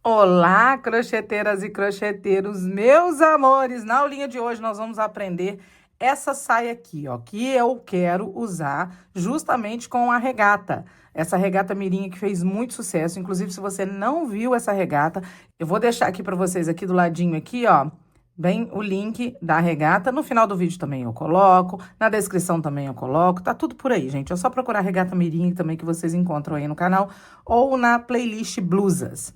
Olá, crocheteiras e crocheteiros, meus amores! Na aulinha de hoje nós vamos aprender essa saia aqui, ó, que eu quero usar justamente com a regata. Essa regata mirim que fez muito sucesso. Inclusive, se você não viu essa regata, eu vou deixar aqui para vocês aqui do ladinho aqui, ó, bem o link da regata. No final do vídeo também eu coloco, na descrição também eu coloco, tá tudo por aí, gente. É só procurar regata mirim também que vocês encontram aí no canal ou na playlist blusas.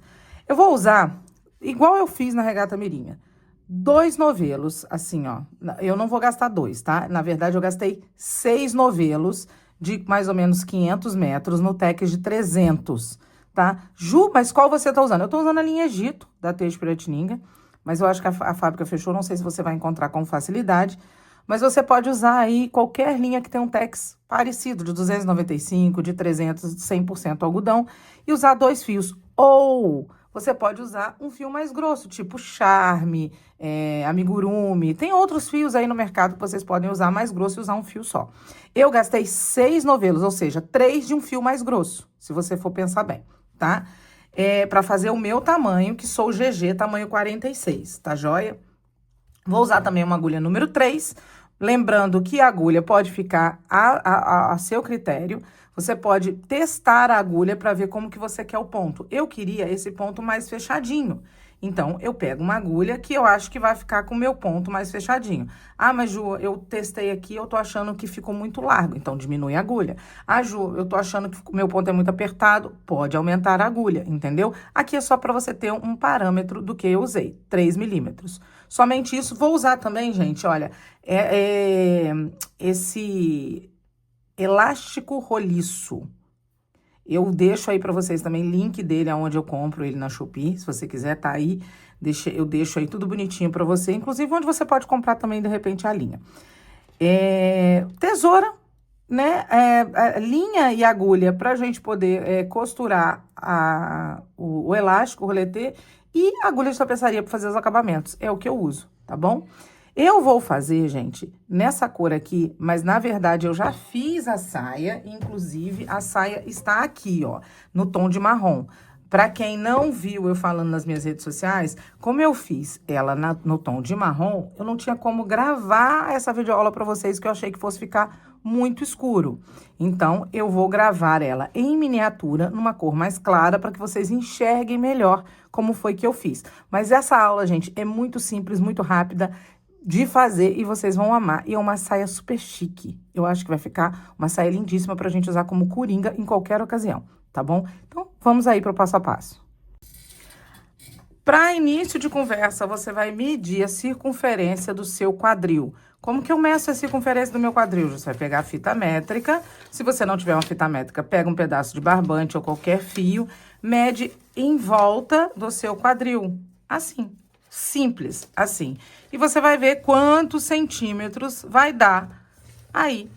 Eu vou usar, igual eu fiz na regata mirinha, 2 novelos, assim, ó. Eu não vou gastar 2, tá? Na verdade, eu gastei 6 novelos de mais ou menos 500 metros no Tex de 300, tá? Ju, mas qual você tá usando? Eu tô usando a linha Egito, da Teixe Piratininga, mas eu acho que a fábrica fechou, não sei se você vai encontrar com facilidade. Mas você pode usar aí qualquer linha que tenha um Tex parecido, de 295, de 300, de 100% algodão, e usar 2 fios. Ou você pode usar um fio mais grosso, tipo Charme, Amigurumi. Tem outros fios aí no mercado que vocês podem usar mais grosso e usar um fio só. Eu gastei 6 novelos, ou seja, 3 de um fio mais grosso, se você for pensar bem, tá? Para fazer o meu tamanho, que sou GG, tamanho 46, tá joia? Vou usar também uma agulha número 3, lembrando que a agulha pode ficar a seu critério. Você pode testar a agulha para ver como que você quer o ponto. Eu queria esse ponto mais fechadinho. Então, eu pego uma agulha que eu acho que vai ficar com o meu ponto mais fechadinho. Ah, mas Ju, eu testei aqui, eu tô achando que ficou muito largo, então diminui a agulha. Ah, Ju, eu tô achando que o meu ponto é muito apertado, pode aumentar a agulha, entendeu? Aqui é só para você ter um parâmetro do que eu usei, 3 milímetros. Somente isso. Vou usar também, gente, olha, esse elástico roliço. Eu deixo aí para vocês também link dele, aonde eu compro ele na Shopee, se você quiser, tá aí. Eu deixo aí tudo bonitinho para você, inclusive onde você pode comprar também, de repente, a linha. Tesoura, né? Linha e agulha pra gente poder costurar o elástico, o roletê, e agulha de tapeçaria para fazer os acabamentos. É o que eu uso, tá bom? Eu vou fazer, gente, nessa cor aqui, mas na verdade eu já fiz a saia, inclusive a saia está aqui, ó, no tom de marrom. Pra quem não viu eu falando nas minhas redes sociais, como eu fiz ela no tom de marrom, eu não tinha como gravar essa videoaula pra vocês, que eu achei que fosse ficar muito escuro. Então, eu vou gravar ela em miniatura, numa cor mais clara, para que vocês enxerguem melhor como foi que eu fiz. Mas essa aula, gente, é muito simples, muito rápida de fazer e vocês vão amar. E é uma saia super chique. Eu acho que vai ficar uma saia lindíssima pra gente usar como coringa em qualquer ocasião, tá bom? Então, vamos aí pro passo a passo. Para início de conversa, você vai medir a circunferência do seu quadril. Como que eu meço a circunferência do meu quadril? Você vai pegar a fita métrica. Se você não tiver uma fita métrica, pega um pedaço de barbante ou qualquer fio, mede em volta do seu quadril. Assim. Simples, assim. E você vai ver quantos centímetros vai dar aí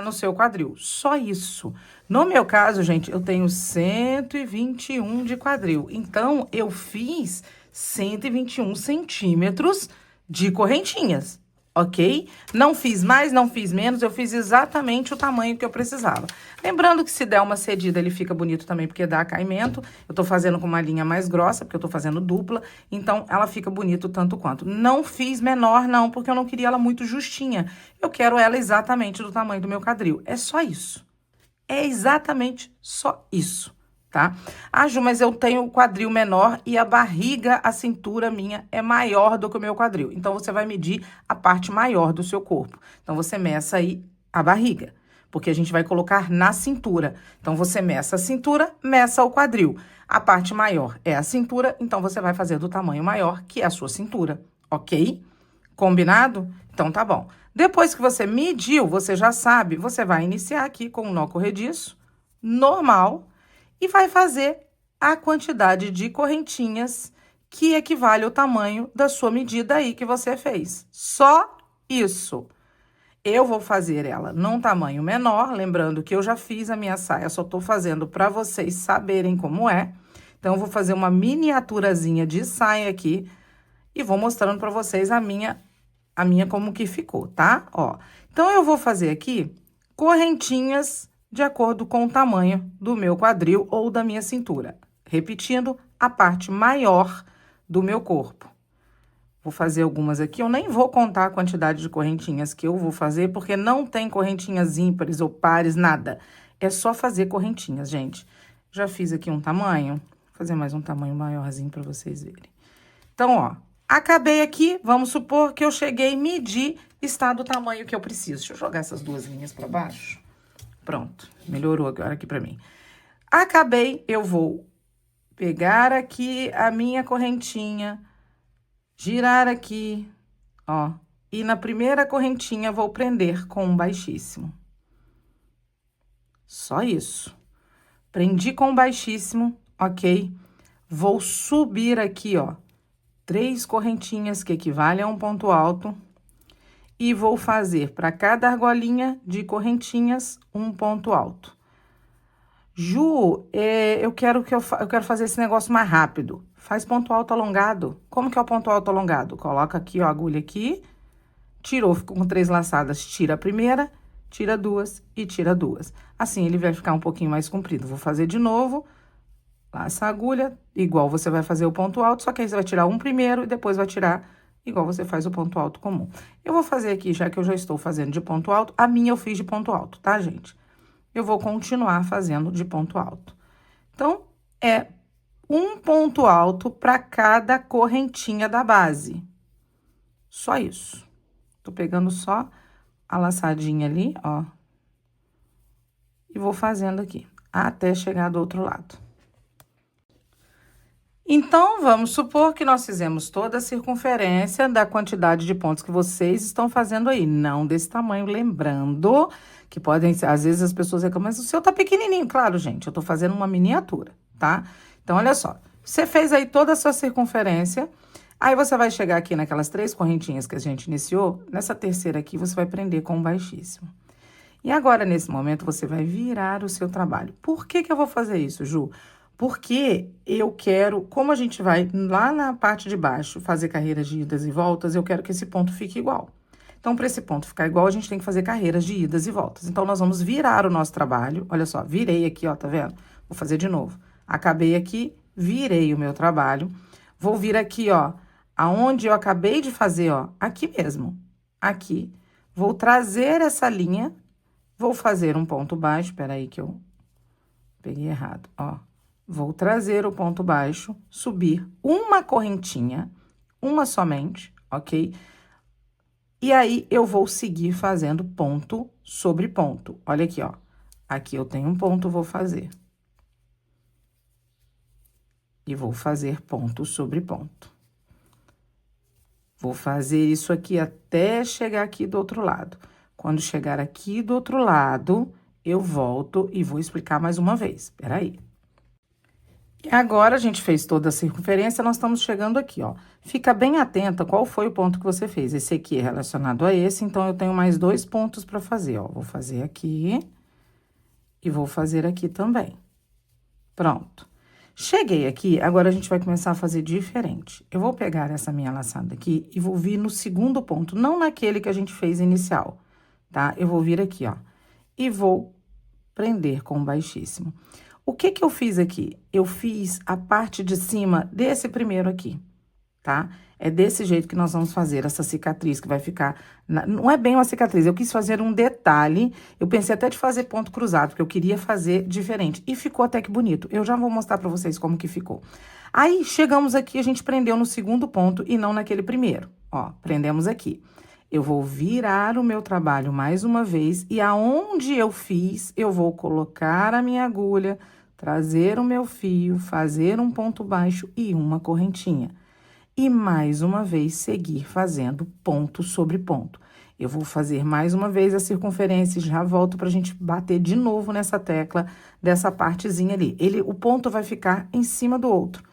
no seu quadril. Só isso. No meu caso, gente, eu tenho 121 de quadril. Então, eu fiz 121 centímetros de correntinhas, ok? Não fiz mais, não fiz menos, eu fiz exatamente o tamanho que eu precisava. Lembrando que se der uma cedida, ele fica bonito também, porque dá caimento. Eu tô fazendo com uma linha mais grossa, porque eu tô fazendo dupla, então ela fica bonito tanto quanto. Não fiz menor, não, porque eu não queria ela muito justinha. Eu quero ela exatamente do tamanho do meu quadril. É só isso. É exatamente só isso, tá? Ah, Ju, mas eu tenho o quadril menor e a barriga, a cintura minha é maior do que o meu quadril. Então, você vai medir a parte maior do seu corpo. Então, você meça aí a barriga, porque a gente vai colocar na cintura. Então, você meça a cintura, meça o quadril. A parte maior é a cintura, então você vai fazer do tamanho maior, que é a sua cintura, ok? Combinado? Então, tá bom. Depois que você mediu, você já sabe, você vai iniciar aqui com um nó corrediço, normal, e vai fazer a quantidade de correntinhas que equivale ao tamanho da sua medida aí que você fez. Só isso. Eu vou fazer ela num tamanho menor, lembrando que eu já fiz a minha saia, só tô fazendo para vocês saberem como é. Então, eu vou fazer uma miniaturazinha de saia aqui e vou mostrando para vocês a minha como que ficou, tá? Ó, então, eu vou fazer aqui correntinhas de acordo com o tamanho do meu quadril ou da minha cintura. Repetindo, a parte maior do meu corpo. Vou fazer algumas aqui, eu nem vou contar a quantidade de correntinhas que eu vou fazer, porque não tem correntinhas ímpares ou pares, nada. É só fazer correntinhas, gente. Já fiz aqui um tamanho, vou fazer mais um tamanho maiorzinho para vocês verem. Então, ó, acabei aqui, vamos supor que eu cheguei, medi, está do tamanho que eu preciso. Deixa eu jogar essas duas linhas para baixo. Pronto, melhorou agora aqui para mim. Acabei, eu vou pegar aqui a minha correntinha, girar aqui, ó, e na primeira correntinha vou prender com um baixíssimo. Só isso. Prendi com um baixíssimo, ok? Vou subir aqui, ó, 3 correntinhas que equivalem a um ponto alto e vou fazer para cada argolinha de correntinhas um ponto alto. Ju, eu quero fazer esse negócio mais rápido. Faz ponto alto alongado. Como que é o ponto alto alongado? Coloca aqui, ó, a agulha aqui. Tirou, ficou com 3 laçadas. Tira a primeira, tira 2 e tira 2. Assim, ele vai ficar um pouquinho mais comprido. Vou fazer de novo. Laça a agulha, igual você vai fazer o ponto alto, só que aí você vai tirar um primeiro e depois vai tirar igual você faz o ponto alto comum. Eu vou fazer aqui, já que eu já estou fazendo de ponto alto, a minha eu fiz de ponto alto, tá, gente? Eu vou continuar fazendo de ponto alto. Então, é um ponto alto para cada correntinha da base. Só isso. Tô pegando só a laçadinha ali, ó. E vou fazendo aqui, até chegar do outro lado. Então, vamos supor que nós fizemos toda a circunferência da quantidade de pontos que vocês estão fazendo aí. Não desse tamanho, lembrando que podem ser, às vezes as pessoas reclamam, mas o seu tá pequenininho. Claro, gente, eu tô fazendo uma miniatura, tá? Então, olha só, você fez aí toda a sua circunferência, aí você vai chegar aqui naquelas 3 correntinhas que a gente iniciou, nessa terceira aqui você vai prender com um baixíssimo. E agora, nesse momento, você vai virar o seu trabalho. Por que que eu vou fazer isso, Ju? Porque eu quero, como a gente vai lá na parte de baixo fazer carreiras de idas e voltas, eu quero que esse ponto fique igual. Então, para esse ponto ficar igual, a gente tem que fazer carreiras de idas e voltas. Então, nós vamos virar o nosso trabalho. Olha só, virei aqui, ó, tá vendo? Vou fazer de novo. Acabei aqui, virei o meu trabalho. Vou vir aqui, ó, aonde eu acabei de fazer, ó, aqui mesmo. Aqui. Vou trazer essa linha, vou fazer um ponto baixo. Peraí que eu peguei errado, ó. Vou trazer o ponto baixo, subir uma correntinha, uma somente, ok? E aí, eu vou seguir fazendo ponto sobre ponto. Olha aqui, ó. Aqui eu tenho um ponto, vou fazer. E vou fazer ponto sobre ponto. Vou fazer isso aqui até chegar aqui do outro lado. Quando chegar aqui do outro lado, eu volto e vou explicar mais uma vez. Peraí. E agora, a gente fez toda a circunferência, nós estamos chegando aqui, ó. Fica bem atenta qual foi o ponto que você fez. Esse aqui é relacionado a esse, então, eu tenho mais 2 pontos para fazer, ó. Vou fazer aqui e vou fazer aqui também. Pronto. Cheguei aqui, agora a gente vai começar a fazer diferente. Eu vou pegar essa minha laçada aqui e vou vir no segundo ponto, não naquele que a gente fez inicial, tá? Eu vou vir aqui, ó, e vou prender com baixíssimo. O que que eu fiz aqui? Eu fiz a parte de cima desse primeiro aqui, tá? É desse jeito que nós vamos fazer essa cicatriz que vai ficar... Não é bem uma cicatriz, eu quis fazer um detalhe. Eu pensei até de fazer ponto cruzado, porque eu queria fazer diferente. E ficou até que bonito. Eu já vou mostrar pra vocês como que ficou. Aí, chegamos aqui, a gente prendeu no segundo ponto e não naquele primeiro. Ó, prendemos aqui. Eu vou virar o meu trabalho mais uma vez e aonde eu fiz, eu vou colocar a minha agulha, trazer o meu fio, fazer um ponto baixo e uma correntinha. E mais uma vez seguir fazendo ponto sobre ponto. Eu vou fazer mais uma vez a circunferência e já volto pra gente bater de novo nessa tecla dessa partezinha ali. O ponto vai ficar em cima do outro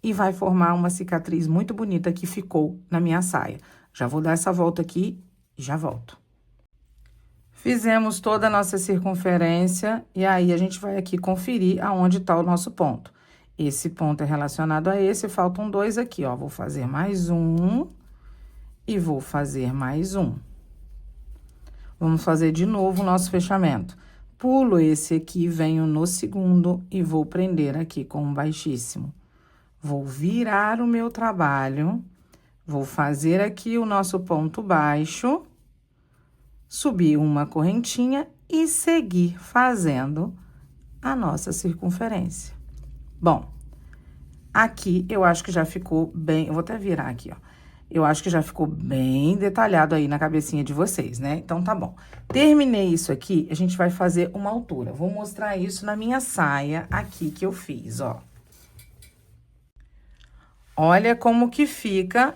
e vai formar uma cicatriz muito bonita que ficou na minha saia. Já vou dar essa volta aqui e já volto. Fizemos toda a nossa circunferência e aí a gente vai aqui conferir aonde tá o nosso ponto. Esse ponto é relacionado a esse, faltam 2 aqui, ó. Vou fazer mais um e vou fazer mais um. Vamos fazer de novo o nosso fechamento. Pulo esse aqui, venho no segundo e vou prender aqui com um baixíssimo. Vou virar o meu trabalho, vou fazer aqui o nosso ponto baixo, subir uma correntinha e seguir fazendo a nossa circunferência. Bom, aqui eu acho que já ficou bem, eu vou até virar aqui, ó. Eu acho que já ficou bem detalhado aí na cabecinha de vocês, né? Então, tá bom. Terminei isso aqui, a gente vai fazer uma altura. Vou mostrar isso na minha saia aqui que eu fiz, ó. Olha como que fica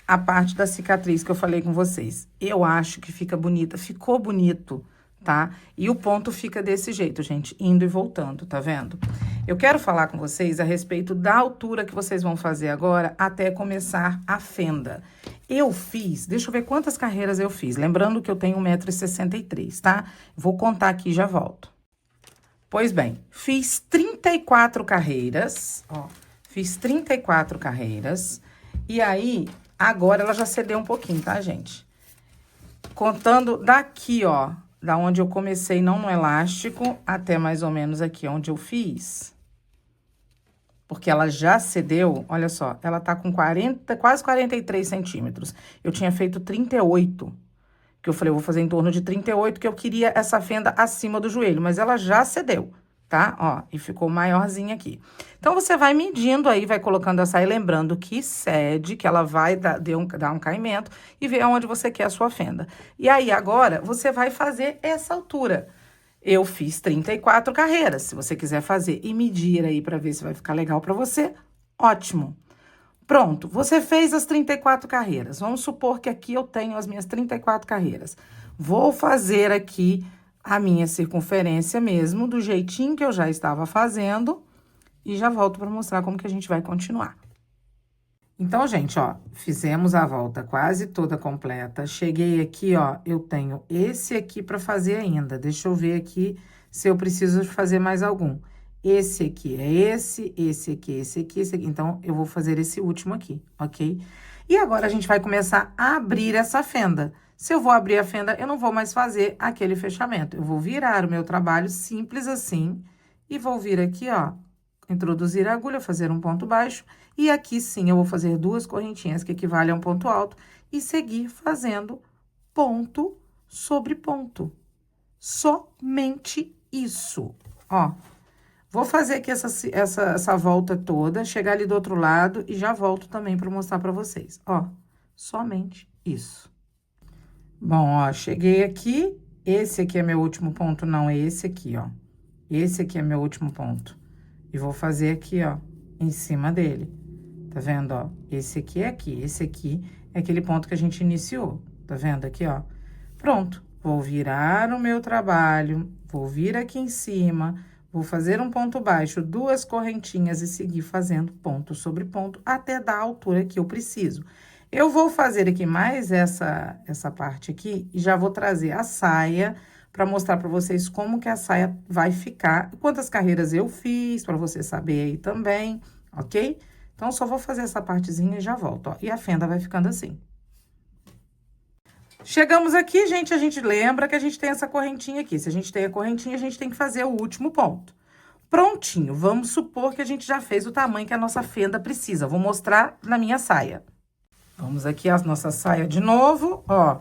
a parte da cicatriz que eu falei com vocês. Eu acho que fica bonita, ficou bonito, tá? E o ponto fica desse jeito, gente, indo e voltando, tá vendo? Eu quero falar com vocês a respeito da altura que vocês vão fazer agora até começar a fenda. Eu fiz, deixa eu ver quantas carreiras eu fiz. Lembrando que eu tenho 1,63 m, tá? Vou contar aqui e já volto. Pois bem, fiz 34 carreiras, ó. Fiz 34 carreiras. E aí, agora ela já cedeu um pouquinho, tá, gente? Contando daqui, ó, da onde eu comecei, não no elástico, até mais ou menos aqui onde eu fiz. Porque ela já cedeu, olha só, ela tá com 40, quase 43 centímetros. Eu tinha feito 38, que eu falei, eu vou fazer em torno de 38, que eu queria essa fenda acima do joelho, mas ela já cedeu, tá? Ó, e ficou maiorzinha aqui. Então, você vai medindo aí, vai colocando a saia, lembrando que cede, que ela vai dar um caimento, e ver aonde você quer a sua fenda. E aí, agora, você vai fazer essa altura. Eu fiz 34 carreiras. Se você quiser fazer e medir aí para ver se vai ficar legal para você, ótimo. Pronto, você fez as 34 carreiras. Vamos supor que aqui eu tenho as minhas 34 carreiras. Vou fazer aqui a minha circunferência mesmo, do jeitinho que eu já estava fazendo, e já volto para mostrar como que a gente vai continuar. Então, gente, ó, fizemos a volta quase toda completa. Cheguei aqui, ó, eu tenho esse aqui para fazer ainda. Deixa eu ver aqui se eu preciso fazer mais algum. Esse aqui é esse aqui, esse aqui, esse aqui. Então, eu vou fazer esse último aqui, ok? E agora, a gente vai começar a abrir essa fenda. Se eu vou abrir a fenda, eu não vou mais fazer aquele fechamento. Eu vou virar o meu trabalho simples assim e vou vir aqui, ó, introduzir a agulha, fazer um ponto baixo, e aqui sim eu vou fazer duas correntinhas que equivalem a um ponto alto e seguir fazendo ponto sobre ponto. Somente isso, ó. Vou fazer aqui essa volta toda, chegar ali do outro lado e já volto também para mostrar para vocês, ó. Somente isso. Bom, ó, cheguei aqui, esse aqui é meu último ponto, não, é esse aqui, ó. Esse aqui é meu último ponto. E vou fazer aqui, ó, em cima dele. Tá vendo, ó? Esse aqui é aqui, esse aqui é aquele ponto que a gente iniciou. Tá vendo aqui, ó? Pronto. Vou virar o meu trabalho, vou vir aqui em cima, vou fazer um ponto baixo, duas correntinhas e seguir fazendo ponto sobre ponto até dar a altura que eu preciso. Eu vou fazer aqui mais essa parte aqui e já vou trazer a saia para mostrar para vocês como que a saia vai ficar, quantas carreiras eu fiz, para você saber aí também, ok? Então, só vou fazer essa partezinha e já volto, ó. E a fenda vai ficando assim. Chegamos aqui, gente, a gente lembra que a gente tem essa correntinha aqui. Se a gente tem a correntinha, a gente tem que fazer o último ponto. Prontinho, vamos supor que a gente já fez o tamanho que a nossa fenda precisa. Vou mostrar na minha saia. Vamos aqui a nossa saia de novo, ó.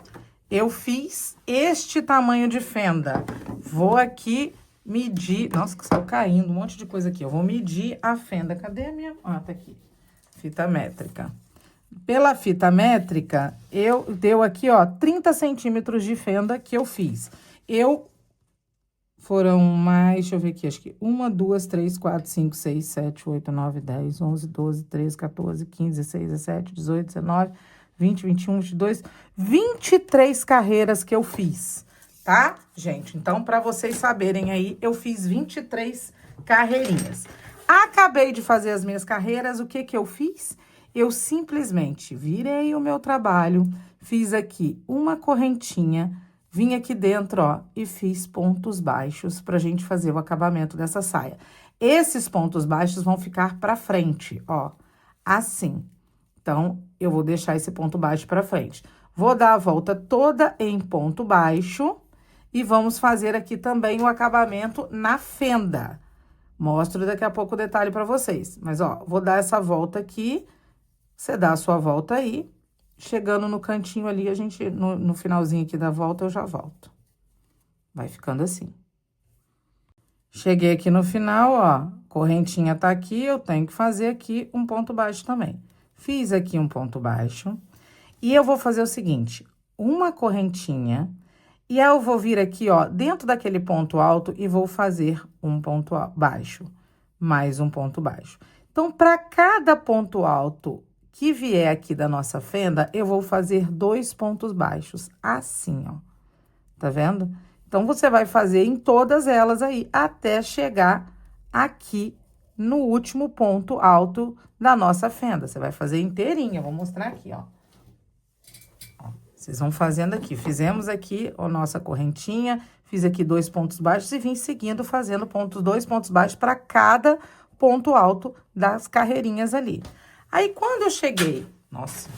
Eu fiz este tamanho de fenda. Vou aqui medir... Nossa, que saiu caindo um monte de coisa aqui. Eu vou medir a fenda. Cadê a minha... Ah, tá aqui. Fita métrica. Pela fita métrica, deu aqui, ó, 30 centímetros de fenda que eu fiz. Foram mais, deixa eu ver aqui, acho que 1, 2, 3, 4, 5, 6, 7, 8, 9, 10, 11, 12, 13, 14, 15, 16, 17, 18, 19... 20, 21, 22, 23 carreiras que eu fiz, tá, gente? Então, para vocês saberem aí, eu fiz 23 carreirinhas. Acabei de fazer as minhas carreiras, o que que eu fiz? Eu simplesmente virei o meu trabalho, fiz aqui uma correntinha, vim aqui dentro, ó, e fiz pontos baixos pra gente fazer o acabamento dessa saia. Esses pontos baixos vão ficar pra frente, ó, assim. Então, eu vou deixar esse ponto baixo pra frente. Vou dar a volta toda em ponto baixo e vamos fazer aqui também o acabamento na fenda. Mostro daqui a pouco o detalhe pra vocês. Mas, ó, vou dar essa volta aqui, você dá a sua volta aí. Chegando no cantinho ali, a gente, no finalzinho aqui da volta, eu já volto. Vai ficando assim. Cheguei aqui no final, ó, correntinha tá aqui, eu tenho que fazer aqui um ponto baixo também. Fiz aqui um ponto baixo. E eu vou fazer o seguinte, uma correntinha, e aí eu vou vir aqui, ó, dentro daquele ponto alto e vou fazer um ponto baixo, mais um ponto baixo. Então, para cada ponto alto que vier aqui da nossa fenda, eu vou fazer 2 pontos baixos, assim, ó. Tá vendo? Então, você vai fazer em todas elas aí, até chegar aqui no último ponto alto da nossa fenda. Você vai fazer inteirinha, vou mostrar aqui, ó. Vocês vão fazendo aqui. Fizemos aqui a nossa correntinha, fiz aqui 2 pontos baixos e vim seguindo fazendo 2 pontos baixos para cada ponto alto das carreirinhas ali. Aí, quando eu cheguei... Nossa,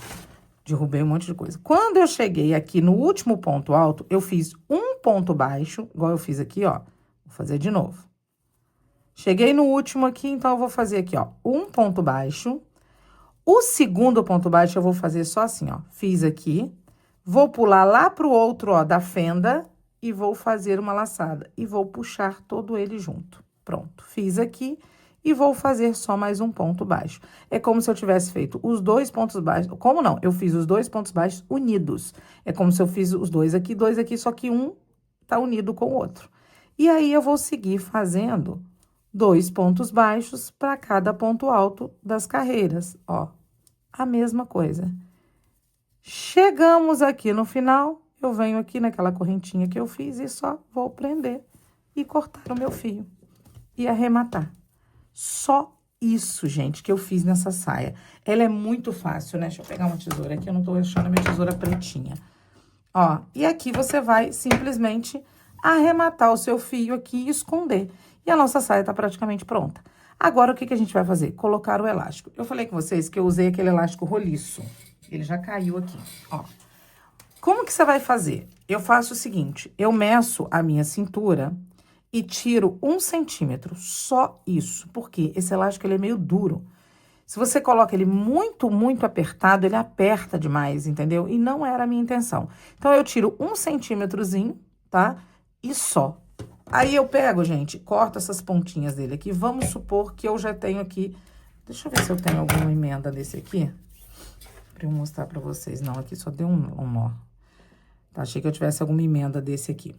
derrubei um monte de coisa. Quando eu cheguei aqui no último ponto alto, eu fiz um ponto baixo, igual eu fiz aqui, ó. Vou fazer de novo. Cheguei no último aqui, então eu vou fazer aqui, ó, um ponto baixo. O segundo ponto baixo eu vou fazer só assim, ó. Fiz aqui, vou pular lá pro outro, ó, da fenda e vou fazer uma laçada. E vou puxar todo ele junto. Pronto, fiz aqui e vou fazer só mais um ponto baixo. É como se eu tivesse feito os 2 pontos baixos. Como não? Eu fiz os 2 pontos baixos unidos. É como se eu fiz os 2 aqui, só que um tá unido com o outro. E aí, eu vou seguir fazendo 2 pontos baixos para cada ponto alto das carreiras, ó. A mesma coisa. Chegamos aqui no final, eu venho aqui naquela correntinha que eu fiz e só vou prender e cortar o meu fio e arrematar. Só isso, gente, que eu fiz nessa saia. Ela é muito fácil, né? Deixa eu pegar uma tesoura aqui, eu não tô achando a minha tesoura pretinha. Ó, e aqui você vai simplesmente arrematar o seu fio aqui e esconder. E a nossa saia tá praticamente pronta. Agora, o que que a gente vai fazer? Colocar o elástico. Eu falei com vocês que eu usei aquele elástico roliço. Ele já caiu aqui, ó. Como que você vai fazer? Eu faço o seguinte, eu meço a minha cintura e tiro 1 centímetro, só isso. Porque esse elástico, ele é meio duro. Se você coloca ele muito, muito apertado, ele aperta demais, entendeu? E não era a minha intenção. Então, eu tiro 1 centímetrozinho, tá? E só. Aí, eu pego, gente, corto essas pontinhas dele aqui. Vamos supor que eu já tenho aqui... Deixa eu ver se eu tenho alguma emenda desse aqui. Pra eu mostrar pra vocês. Não, aqui só deu um nó. Tá, achei que eu tivesse alguma emenda desse aqui.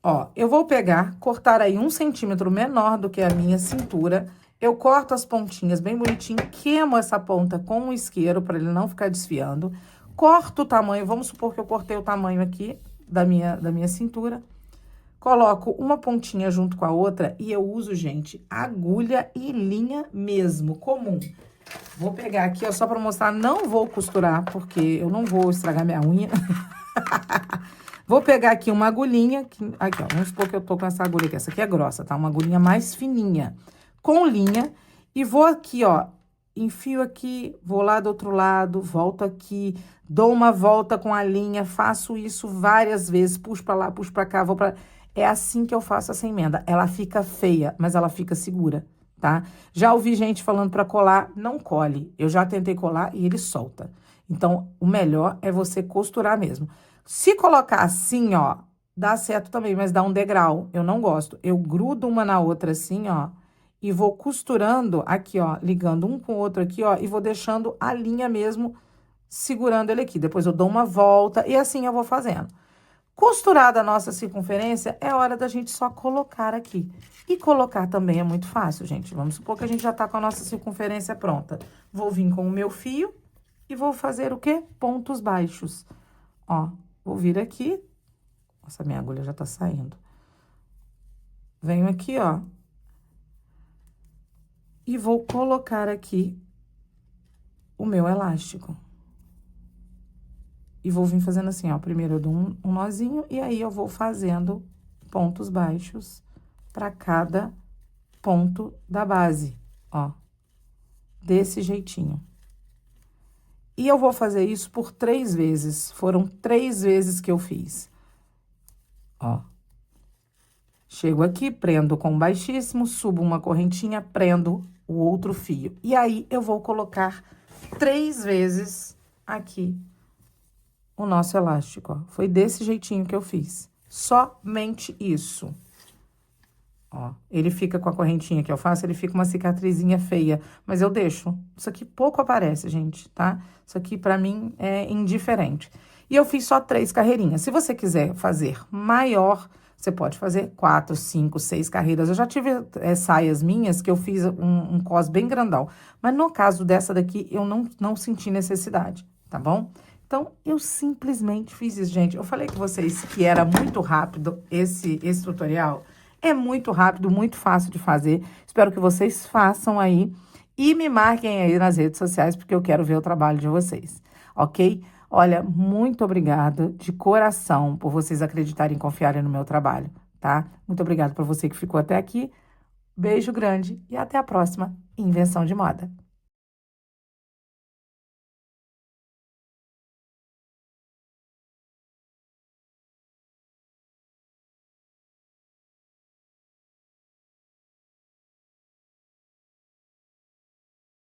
Ó, eu vou pegar, cortar aí 1 centímetro menor do que a minha cintura. Eu corto as pontinhas bem bonitinho, queimo essa ponta com o isqueiro para ele não ficar desfiando. Corto o tamanho, vamos supor que eu cortei o tamanho aqui da minha cintura. Coloco uma pontinha junto com a outra e eu uso, gente, agulha e linha mesmo, comum. Vou pegar aqui, ó, só para mostrar, não vou costurar, porque eu não vou estragar minha unha. Vou pegar aqui uma agulhinha, aqui, ó, vamos supor que eu tô com essa agulha aqui, essa aqui é grossa, tá? Uma agulhinha mais fininha, com linha, e vou aqui, ó, enfio aqui, vou lá do outro lado, volto aqui, dou uma volta com a linha, faço isso várias vezes, puxo pra lá, puxo pra cá, vou pra... É assim que eu faço essa emenda. Ela fica feia, mas ela fica segura, tá? Já ouvi gente falando pra colar, não cole. Eu já tentei colar e ele solta. Então, o melhor é você costurar mesmo. Se colocar assim, ó, dá certo também, mas dá um degrau. Eu não gosto. Eu grudo uma na outra assim, ó, e vou costurando aqui, ó, ligando um com o outro aqui, ó, e vou deixando a linha mesmo segurando ele aqui. Depois eu dou uma volta e assim eu vou fazendo. Costurada a nossa circunferência, é hora da gente só colocar aqui. E colocar também é muito fácil, gente. Vamos supor que a gente já tá com a nossa circunferência pronta. Vou vir com o meu fio e vou fazer o quê? Pontos baixos. Ó, vou vir aqui. Nossa, minha agulha já tá saindo. Venho aqui, ó. E vou colocar aqui o meu elástico. E vou vir fazendo assim, ó. Primeiro eu dou um nozinho e aí eu vou fazendo pontos baixos para cada ponto da base, ó. Desse jeitinho. E eu vou fazer isso por 3 vezes. Foram 3 vezes que eu fiz. Ó. Chego aqui, prendo com baixíssimo, subo uma correntinha, prendo o outro fio. E aí, eu vou colocar 3 vezes aqui o nosso elástico, ó. Foi desse jeitinho que eu fiz. Somente isso. Ó, ele fica com a correntinha que eu faço, ele fica uma cicatrizinha feia, mas eu deixo. Isso aqui pouco aparece, gente, tá? Isso aqui pra mim é indiferente. E eu fiz só 3 carreirinhas. Se você quiser fazer maior, você pode fazer 4, 5, 6 carreiras. Eu já tive saias minhas que eu fiz um cos bem grandão. Mas no caso dessa daqui, eu não senti necessidade, tá bom? Então, eu simplesmente fiz isso, gente. Eu falei com vocês que era muito rápido esse tutorial. É muito rápido, muito fácil de fazer. Espero que vocês façam aí e me marquem aí nas redes sociais, porque eu quero ver o trabalho de vocês, ok? Olha, muito obrigada de coração por vocês acreditarem e confiarem no meu trabalho, tá? Muito obrigada por você que ficou até aqui. Beijo grande e até a próxima Invenção de Moda.